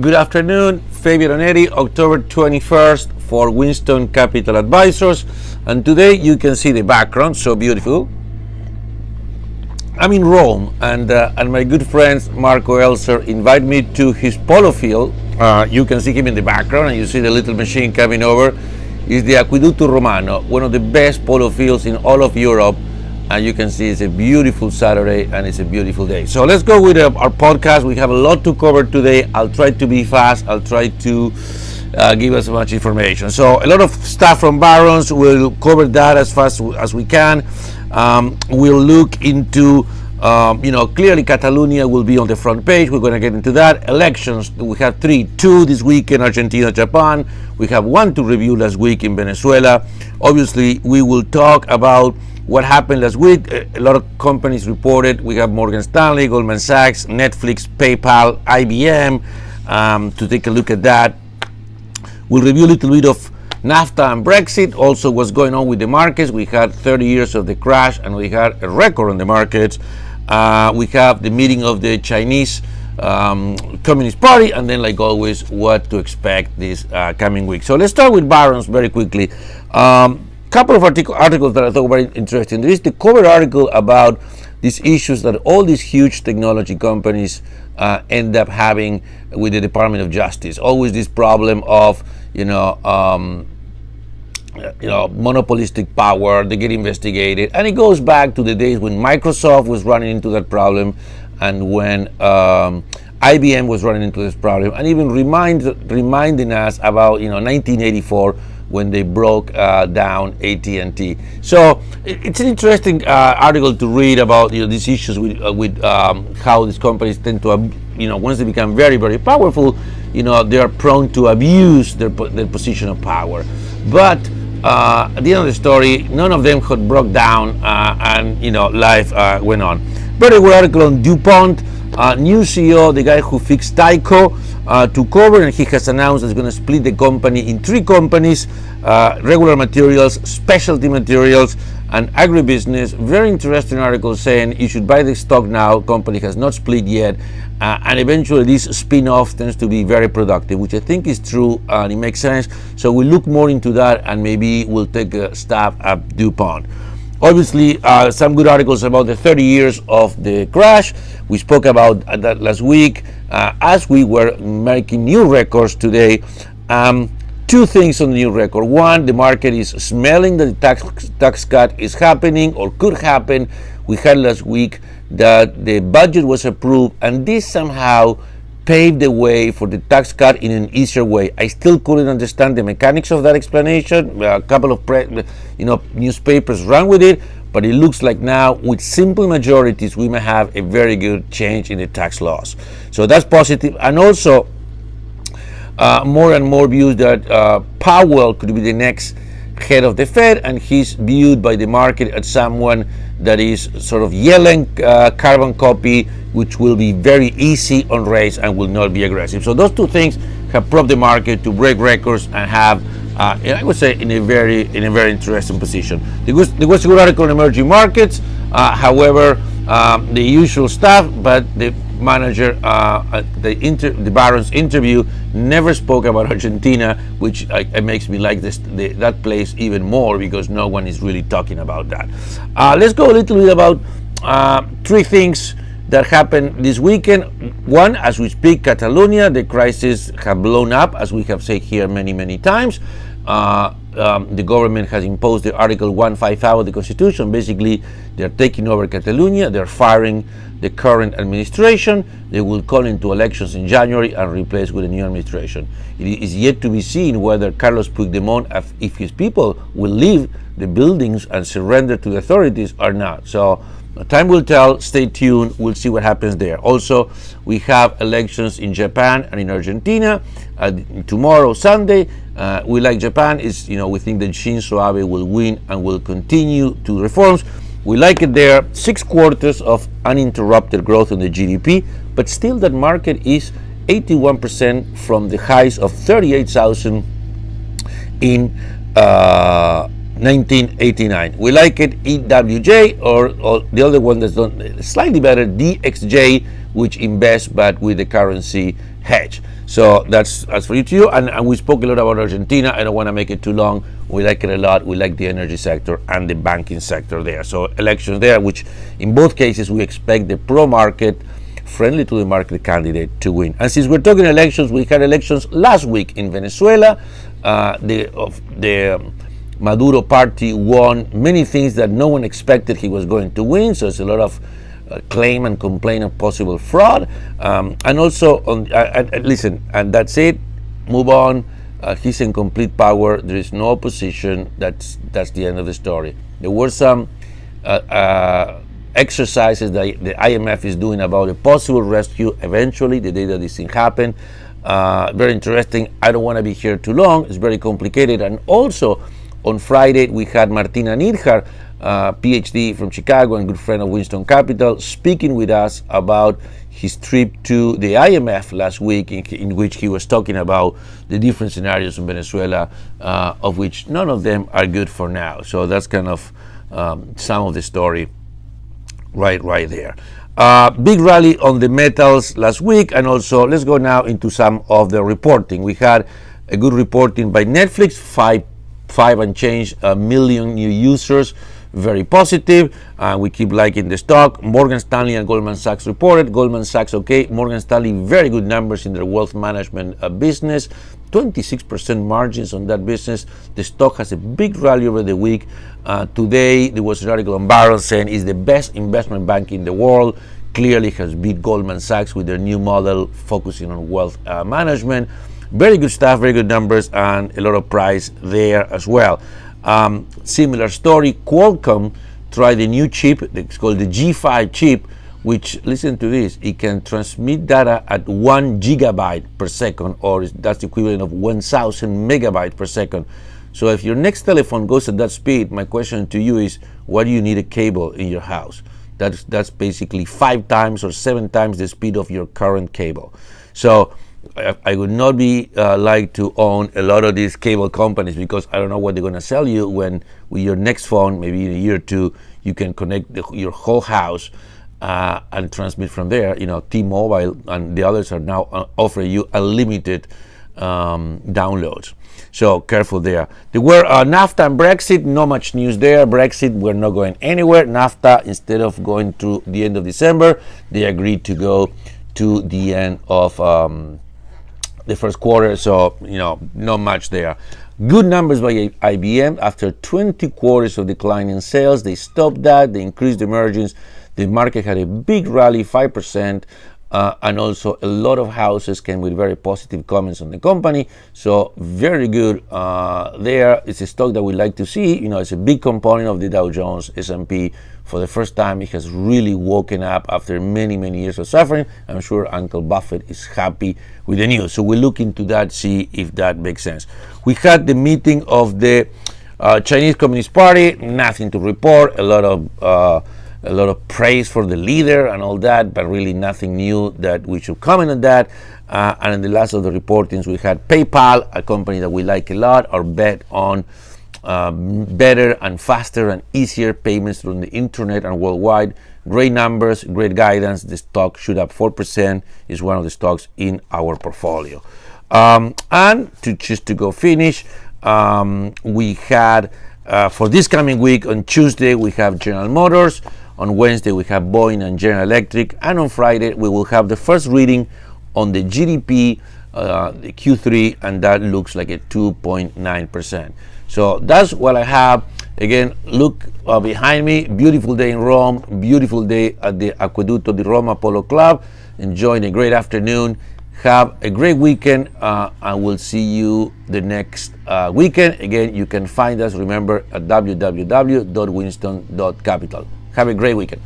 Good afternoon, Fabian Onetti, October 21st for Winston Capital Advisors. And today you can see the background, so beautiful. I'm in Rome, and my good friends Marco Elser invite me to his polo field. You can see him in the background, and you see the little machine coming over. It's the Aqueducto Romano, one of the best polo fields in all of Europe. And you can see it's a beautiful Saturday and it's a beautiful day. So let's go with our podcast. We have a lot to cover today. I'll try to be fast. I'll try to give us as much information. So a lot of stuff from Barros. We'll cover that as fast as we can. We'll look into, clearly Catalonia will be on the front page. We're going to get into that. Elections, we have two this week in Argentina, Japan. We have one to review last week in Venezuela. Obviously, we will talk about what happened last week. A lot of companies reported. We have Morgan Stanley, Goldman Sachs, Netflix, PayPal, IBM, to take a look at that. We'll review a little bit of NAFTA and Brexit, also what's going on with the markets. We had 30 years of the crash and we had a record on the markets. We have the meeting of the Chinese Communist Party, and then, like always, what to expect this coming week. So let's start with Barros very quickly. Couple of articles that I thought were very interesting. There is the cover article about these issues that all these huge technology companies end up having with the Department of Justice. Always this problem of monopolistic power. They get investigated, and it goes back to the days when Microsoft was running into that problem, and when IBM was running into this problem, and even reminding us about 1984. When they broke down AT&T. So it's an interesting article to read about these issues with how these companies tend to, once they become very, very powerful, they are prone to abuse their position of power. But at the end of the story, none of them had broke down, and life went on. Very good article on Dupont, new CEO, the guy who fixed Tyco, to cover, and he has announced that he's going to split the company in three companies: regular materials, specialty materials, and agribusiness. Very interesting article saying you should buy the stock now. Company has not split yet, and eventually this spin-off tends to be very productive, which I think is true, and it makes sense. So we'll look more into that, and maybe we'll take a stab at Dupont. Obviously, some good articles about the 30 years of the crash. We spoke about that last week as we were making new records today. Two things on the new record. One, the market is smelling that the tax cut is happening or could happen. We had last week that the budget was approved, and this somehow paved the way for the tax cut in an easier way. I still couldn't understand the mechanics of that explanation. A couple of newspapers ran with it, but it looks like now with simple majorities we may have a very good change in the tax laws. So that's positive. And also more and more views that Powell could be the next head of the Fed, and he's viewed by the market as someone that is sort of yelling carbon copy, which will be very easy on rates and will not be aggressive. So those two things have propped the market to break records and have, I would say, in a very interesting position. There was a good article on emerging markets. However, the usual stuff, but the manager, the Barros interview never spoke about Argentina, which makes me like that place even more, because no one is really talking about that. Let's go a little bit about three things that happened this weekend. One, as we speak, Catalonia, the crisis have blown up, as we have said here many times. The government has imposed the Article 155 of the Constitution. Basically, they're taking over Catalonia. They're firing the current administration. They will call into elections in January and replace with a new administration. It is yet to be seen whether Carlos Puigdemont, if his people will leave the buildings and surrender to the authorities or not. So time will tell. Stay tuned. We'll see what happens there. Also, we have elections in Japan and in Argentina tomorrow, Sunday. We like Japan. We think that Shinzo Abe will win and will continue to reforms. We like it there. 6 quarters of uninterrupted growth in the GDP, but still that market is 81% from the highs of 38,000 in 1989. We like it. EWJ, or the other one that's done slightly better, DXJ, which invests but with the currency hedge. So that's for you too. And we spoke a lot about Argentina. I don't want to make it too long. We like it a lot. We like the energy sector and the banking sector there. So elections there, which in both cases we expect the pro-market, friendly to the market candidate to win. And since we're talking elections, we had elections last week in Venezuela. The Maduro party won many things that no one expected he was going to win. So it's a lot of claim and complain of possible fraud. And also, listen, and that's it. Move on. He's in complete power. There is no opposition. That's the end of the story. There were some exercises that the IMF is doing about a possible rescue eventually, the day that this thing happened. Very interesting. I don't want to be here too long. It's very complicated. And also, on Friday, we had Martina Nidhar, PhD from Chicago and good friend of Winston Capital, speaking with us about his trip to the IMF last week, in which he was talking about the different scenarios in Venezuela, of which none of them are good for now. So that's kind of some of the story right there. Big rally on the metals last week, and also let's go now into some of the reporting. We had a good reporting by Netflix, 5 and change million new users, very positive. We keep liking the stock. Morgan Stanley and Goldman Sachs reported. Goldman Sachs okay, Morgan Stanley very good numbers in their wealth management business, 26% margins on that business. The stock has a big rally over the week. Today there was an article on Barros saying it's the best investment bank in the world. Clearly has beat Goldman Sachs with their new model focusing on wealth management. Very good stuff, very good numbers, and a lot of price there as well. Similar story, Qualcomm tried a new chip. It's called the G5 chip, which, listen to this, it can transmit data at 1 gigabyte per second, or that's the equivalent of 1,000 megabytes per second. So if your next telephone goes at that speed, my question to you is, why do you need a cable in your house? That's basically 5 times or 7 times the speed of your current cable. So I would not be like to own a lot of these cable companies, because I don't know what they're going to sell you when with your next phone, maybe in a year or two, you can connect your whole house and transmit from there. You know, T-Mobile and the others are now offering you unlimited downloads. So careful there. There were NAFTA and Brexit, not much news there. Brexit, we're not going anywhere. NAFTA, instead of going to the end of December, they agreed to go to the end of the first quarter, so not much there. Good numbers by IBM. After 20 quarters of declining sales, they stopped that. They increased the margins. The market had a big rally, 5%, and also a lot of houses came with very positive comments on the company. So very good there. It's a stock that we like to see. It's a big component of the Dow Jones, S&P. For the first time, it has really woken up after many, many years of suffering. I'm sure Uncle Buffett is happy with the news. So we'll look into that, see if that makes sense. We had the meeting of the Chinese Communist Party. Nothing to report. A lot of praise for the leader and all that, but really nothing new that we should comment on that. And in the last of the reportings, we had PayPal, a company that we like a lot, our bet on better and faster and easier payments through the internet and worldwide. Great numbers, great guidance. The stock shoot up 4%. Is one of the stocks in our portfolio. And just to go finish, we had for this coming week, on Tuesday we have General Motors, on Wednesday we have Boeing and General Electric, and on Friday we will have the first reading on the GDP, the Q3, and that looks like a 2.9%. So that's what I have. Again, look behind me. Beautiful day in Rome. Beautiful day at the Acquedotto di Roma Polo Club. Enjoying a great afternoon. Have a great weekend. I will see you the next weekend. Again, you can find us, remember, at www.winston.capital. Have a great weekend.